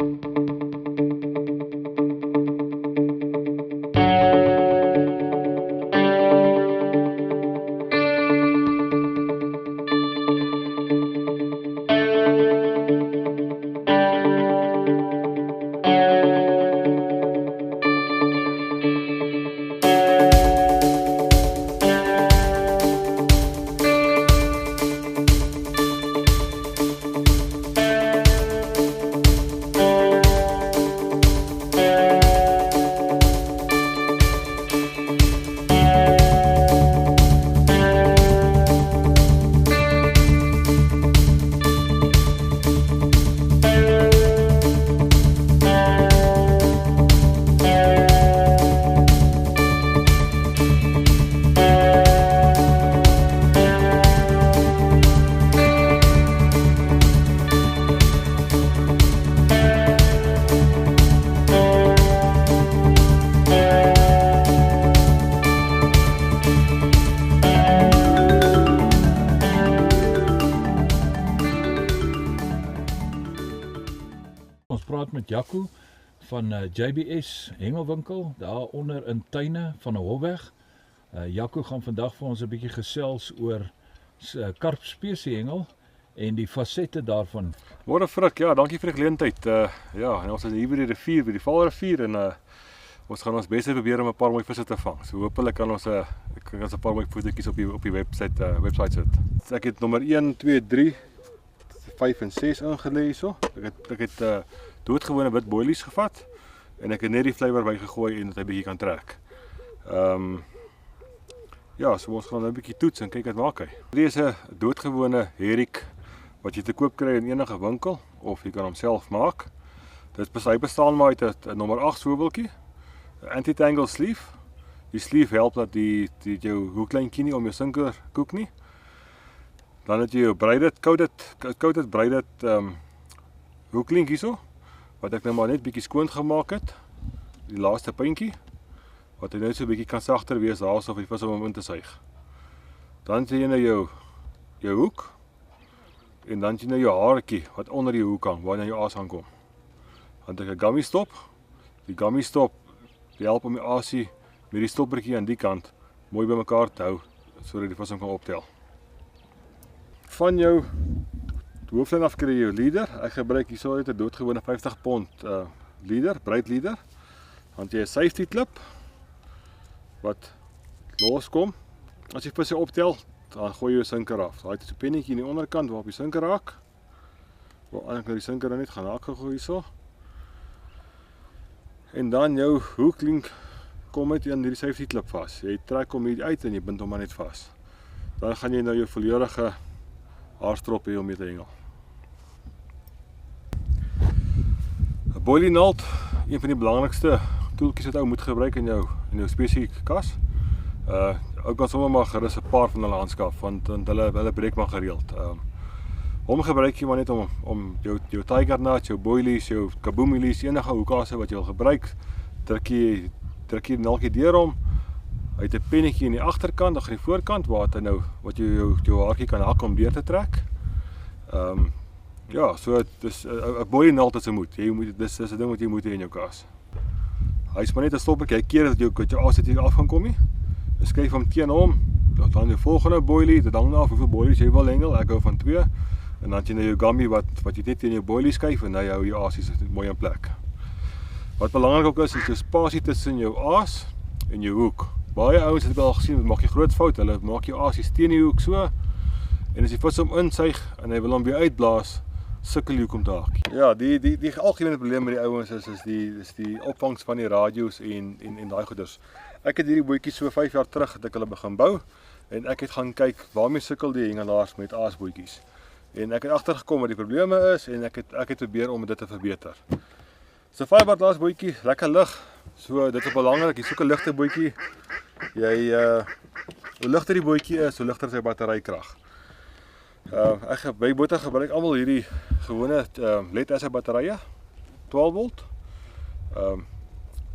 Ons praat met Jaco van JBS Hengelwinkel, daar onder in Tuine van 'n Hofweg. Jaco gaan vandag vir ons 'n bietjie gesels oor karpspesie hengel en die fasette daarvan. Môre Frik, ja, dankie vir die geleentheid. Ja, en ons is hier by die rivier, by die Vaalrivier en ons gaan ons bes probeer om 'n paar mooi visse te vang. So hopelik kan ons 'n paar mooi fotootjies op die website sit. Ek het nommer 1, 2, 3, 5 en 6 ingelê hierso. Ek het doodgewone wit boilies gevat en ek het net die flavour bygegooi en dat hy bietjie kan trek. Ja, so ons gaan nou 'n bietjie toets en kyk wat maak hy. Hierdie is 'n doodgewone herring wat jy te koop kry in enige winkel of jy kan hom self maak. Hy bestaan maar uit 'n nommer 8 swiveltjie, 'n anti-tangle sleeve. Die sleeve help dat die jou hoeklyntjie nie om jou sinker koek nie. Dan het jy jou coated braided hoeklink hierso wat ek nou maar net bietjie skoon gemaak het. Die laaste puntjie wat hy net so bietjie kan sagter wees daarsof die vis om in te suig. Dan het jy nou jou hoek en dan het jy nou jou haartjie wat onder die hoek hang waar jy jou aas aankom. Dan het ek 'n gummy stop. Die gummy stop help om die aasie met die stoppertjie aan die kant mooi bymekaar te hou sodat die vis hom kan optel. Van jou hooflyn af kry jy jou leader. Ek gebruik hierso net 'n doodgewone 50 pond leader, breed leader. Dan het jy 'n safety clip wat loskom. As jy visse optel, dan gooi jy jou sinker af. Daai het 'n pennetjie aan die onderkant waarop die sinker raak. Waar eintlik nou die sinker net gaan raak gegooi hierso. En dan jou hoeklink kom met aan hierdie safety clip vas. Jy trek hom hier uit en jy bind hom maar net vas. Dan gaan jy nou jou volledige haarstrop hê om mee te hengel. 'n Boilie naald, een van die belangrikste toeltjies wat ou moet gebruik in jou spesiekas. Ou kan sommer maar gerus 'n paar van hulle aanskaf want hulle breek maar gereeld. Hom gebruik jy maar net om jou tiger knots, jou boilies, jou kaboomielies, enige hoekase wat jy wil gebruik, druk jy die naaldjie deur hom. Hy het 'n pennetjie aan die agterkant, dan aan die voorkant wat jy jou haartjie kan hak om deur te trek. Ja, so dis 'n boilie naald is 'n moet. Dis 'n ding wat jy moet hê in jou kas. Hy's maar net 'n stoppertjie. Hy keer dat jou aas hier af gaan kom nie. Jy skuif hom teen hom, dan die volgende boilie, dit hang af hoeveel boilies jy wil hengel. Ek hou van 2. En dan het jy nou jou gummy wat jy net teen jou boilie skuif en nou hou jou aasies mooi in plek. Wat belangrik ook is jou spasie tussen jou aas en jou hoek. Baie ouens het al gesien, maak jy groot fout. Hulle maak jou aasies teen die hoek so. En as die vis hom insuig en hy wil hom weer uitblaas, sukkel jy om te haak. Ja, die algemene probleem met die ouens is die opvangs van die radio's en daai goeders. Ek het hierdie bootjies so 5 jaar terug het ek hulle begin bou en ek het gaan kyk waarmee sukkel die hengelaars met aasbootjies. En ek het agtergekom wat die probleme is en ek het probeer om dit te verbeter. So 'n fiberboard aasbootjie, lekker lig. So dit is belangrik, jy soek 'n ligte bootjie. Hoe ligter die bootjie is, hoe ligter sy batterykrag. Ek by bote gebruik almal hierdie gewone lead-acid batterye, 12 volt.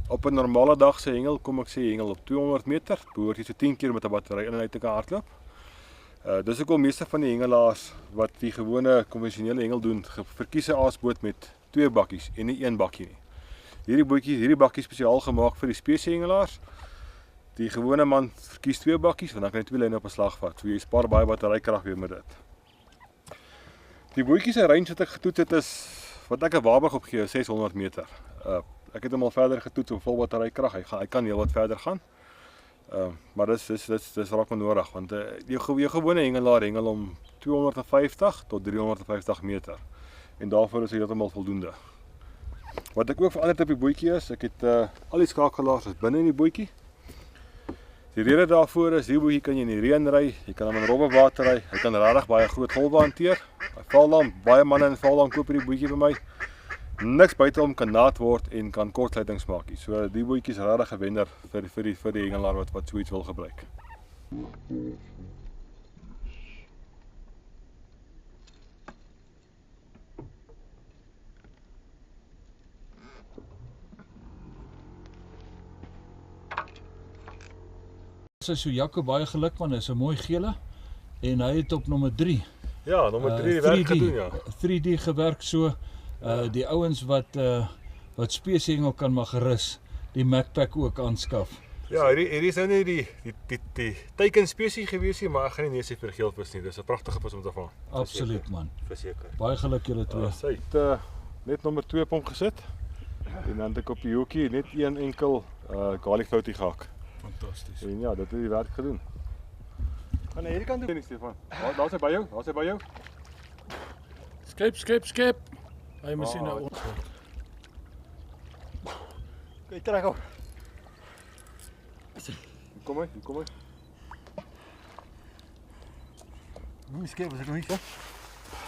Op 'n normale dag se hengel, kom ek sê hengel op 200 meter, behoort jy so 10 keer met 'n battery in en uit te kan hardloop. Dis hoekom meeste van die hengelaars wat die gewone konvensionele hengel doen, verkies 'n aasboot met 2 bakkies en nie 1 bakkie nie. Hierdie bakkie spesiaal gemaak vir die spesiehengelaars. Die gewone man verkies 2 bakkies want dan kan jy 2 lyne op 'n slag vat. So jy spaar baie batterykrag weer met dit. Die bootjie se range wat ek getoets het is wat ek 'n waarborg op gee, 600 meter. Ek het hom al verder getoets op vol batterykrag. Hy kan heel wat verder gaan. Maar dis raak maar nodig want jou gewone hengelaar hengel om 250 tot 350 meter. En daarvoor is hy heeltemal voldoende. Wat ek ook verander het op die bootjie is, ek het al die skakelaars is binne in die bootjie. Die rede daarvoor is, die bootjie kan jy in die reën ry, jy kan hom in robbe water ry, hy kan regtig baie groot golwe hanteer. Hy val dan, baie manne in val dan koop hierdie bootjie by my. Niks buite hom kan nat word en kan kortsluitings maak nie. So die bootjie is regtig 'n wenner vir die hengelaar wat so iets wil gebruik. So Jaco, baie geluk man, is 'n mooi gele en hy het op nommer 3. Ja, nommer 3 werk gedoen, ja. 3D gewerk so. Die ouens wat spesiehengel kan maar gerus die Macpac ook aanskaf. Ja, hierdie is nou nie die teiken spesie gewees nie, maar ek gaan nie net sê vir geelvis nie. Dis 'n pragtige vis om te vang. Absoluut man. Verseker. Baie geluk julle twee. Sy het net nommer 2 op hom gesit. En dan het ek op die hoekie net een enkel garlic floutie gehak. Fantasties. En ja, dit het die werk gedoen. Gaan na hierdie kant toe, Stefan. Daar's hy by jou, daar's hy by jou. Skep. Hy moet sien nou. Kyk, trek hom. Kom hy. Hoe skep as ek nog nie.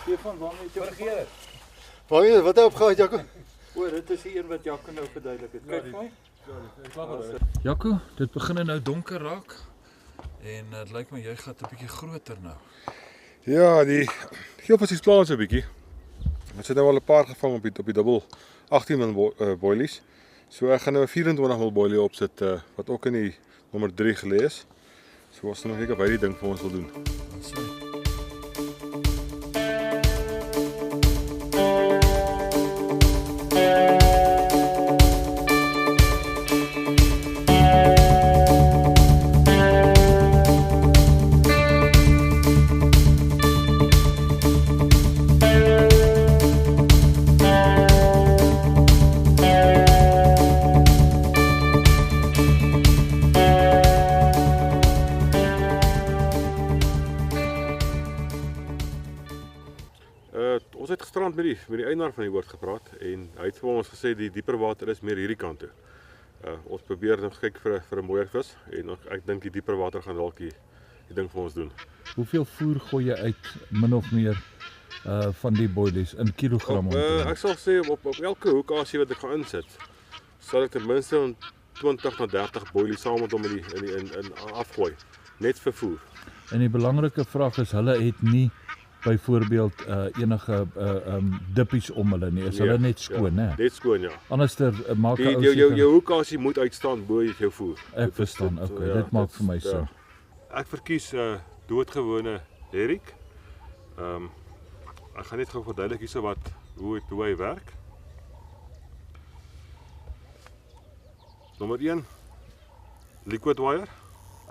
Stefan, waarmee het jy vergeet? Waar wat het opgehaal, Jaco? O, dit is die een wat Jaco nou verduidelik het. Kyk vir my. Ja, Jaco, dit begin nou donker raak. En dit lyk my jy gaan 'n bietjie groter nou. ja, die geelvis is plan so 'n bietjie. Ons het nou al 'n paar gevang op die dubbel 18 mil boilies. So ek gaan nou 'n 24 mil boilie opsit wat ook in die nommer 3 gelê is. So ons gaan nog kyk of hy die ding vir ons wil doen. Ons het gisterand met die eienaar van die oord gepraat en hy het vir ons gesê die dieper water is meer hierdie kant toe. Ons probeer nou kyk vir 'n mooier vis en ek dink die dieper water gaan dalk die ding vir ons doen. Hoeveel voer gooi jy uit min of meer van die boilies in kilogram? Ek sal sê op elke hoekasie wat ek gaan insit, sal ek ten minste 20 na 30 boilies saam met hom in afgooi, net vir voer. En die belangrike vraag is, hulle het nie byvoorbeeld enige dippies om hulle nie. Is hulle net skoon, né? Net skoon, ja. Anderster maak 'n ou Jou hoekasie moet uitstaan bo jou voer. Ek verstaan. Okay, dit maak vir my so. Ek verkies doodgewone herring. Ek gaan net gou verduidelik hierso hoe hy werk. Nommer 1, liquid wire.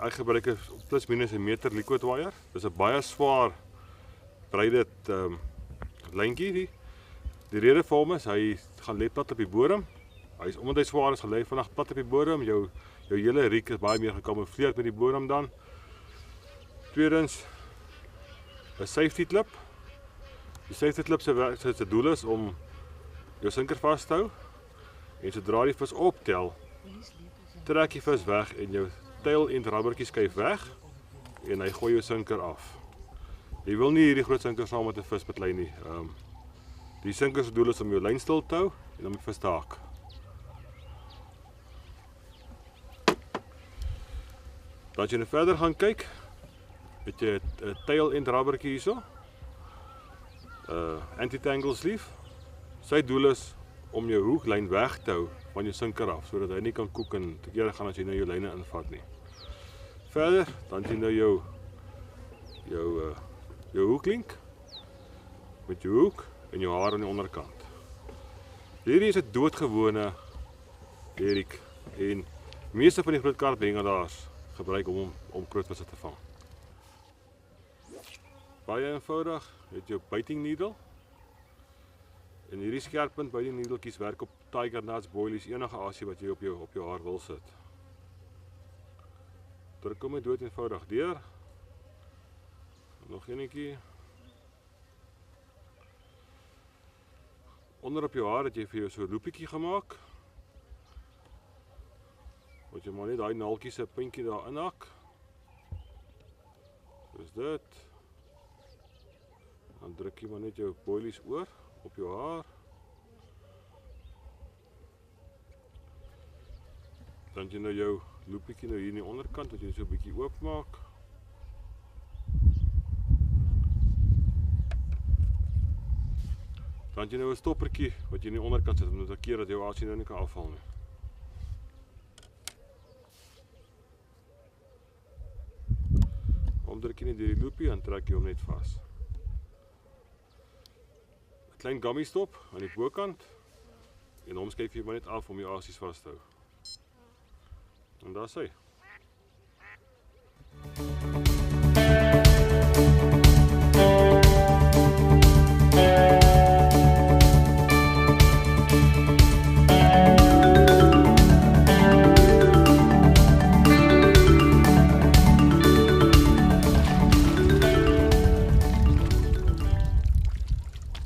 Ek gebruik 'n plus minus 1 meter liquid wire. Dis 'n baie swaar breide lyntjie. Die rede vir hom is hy gaan lê plat op die bodem. Omdat hy swaar is, gaan lê vandag plat op die bodem. Jou hele riek is baie meer gekamoufleerd met die bodem dan. Tweedens, 'n safety clip. Die safety clip se doel is om jou sinker vas te hou. En sodra die vis optel, trek die vis weg en jou tail end rubbertjie skuif weg en hy gooi jou sinker af. Jy wil nie hierdie groot sinker saam met 'n vis beklei nie. Die sinker se doel is om jou lyn stil te hou en om die vis te haak. Dan as jy nou verder gaan kyk, het jy 'n tail end rubbertjie hierso. Anti-tangle sleeve. Sy doel is om jou hoeklyn weg te hou van jou sinker af, sodat hy nie kan koek en te kere gaan as jy nou jou lyne invat nie. Verder, dan sien nou jou hoeklink met jou hoek en jou haar aan die onderkant. Hierdie is 'n doodgewone herik en meeste van die groot karphengelaars gebruik hom om kroodvisse te vang. Baie eenvoudig, het jou biting needle. En hierdie skerpunt by die needletjies werk op tiger nuts, boilies, enige asie wat jy op jou haar wil sit. Druk hom net dood eenvoudig deur. Nog enetjie. Onder op jou haar het jy vir jou so 'n loepietjie gemaak. Wat jy maar net daai naaltjie se puntjie daar inhak. Soos dit. Dan druk jy maar net jou boilies oor op jou haar. Dan jy nou jou loepietjie nou hier in die onderkant wat jy so 'n bietjie oop maak. Dan jy nou 'n stoppertjie wat jy in die onderkant sit om te keer dat jou asie nou nie kan afval nie. Omdruk jy net deur die loopie en trek jy hom net vas. 'n Klein gummy stop aan die bokant en hom skuif jy maar net af om jou asies vas te hou. En daar's hy.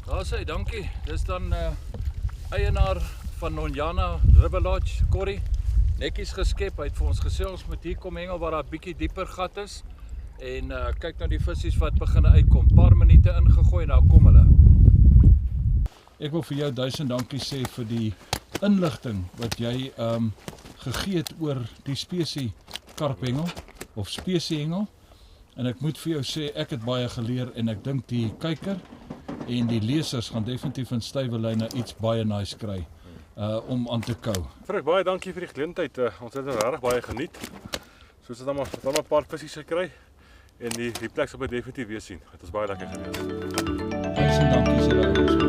Daar sê, dankie. Dis dan eienaar van Nonjana River Lodge, Corrie. Netjies geskep, hy het vir ons gesels met hier kom hengel waar daar bietjie dieper gat is. En kyk nou die visies wat begin uitkom. Paar minute ingegooi en daar kom hulle. Ek wil vir jou 1000 dankie sê vir die inligting wat jy gegee het oor die spesie karphengel of spesiehengel. En ek moet vir jou sê, ek het baie geleer en ek dink die kyker en die lesers gaan definitief in stywe lyne iets baie nice kry om aan te kou. Frik, baie dankie vir die geleentheid. Ons het regtig baie geniet. Soos dit dan maar 'n paar visies gekry en die plek sal my definitief weer sien. Dit was baie lekker geweest. 1000 dankie se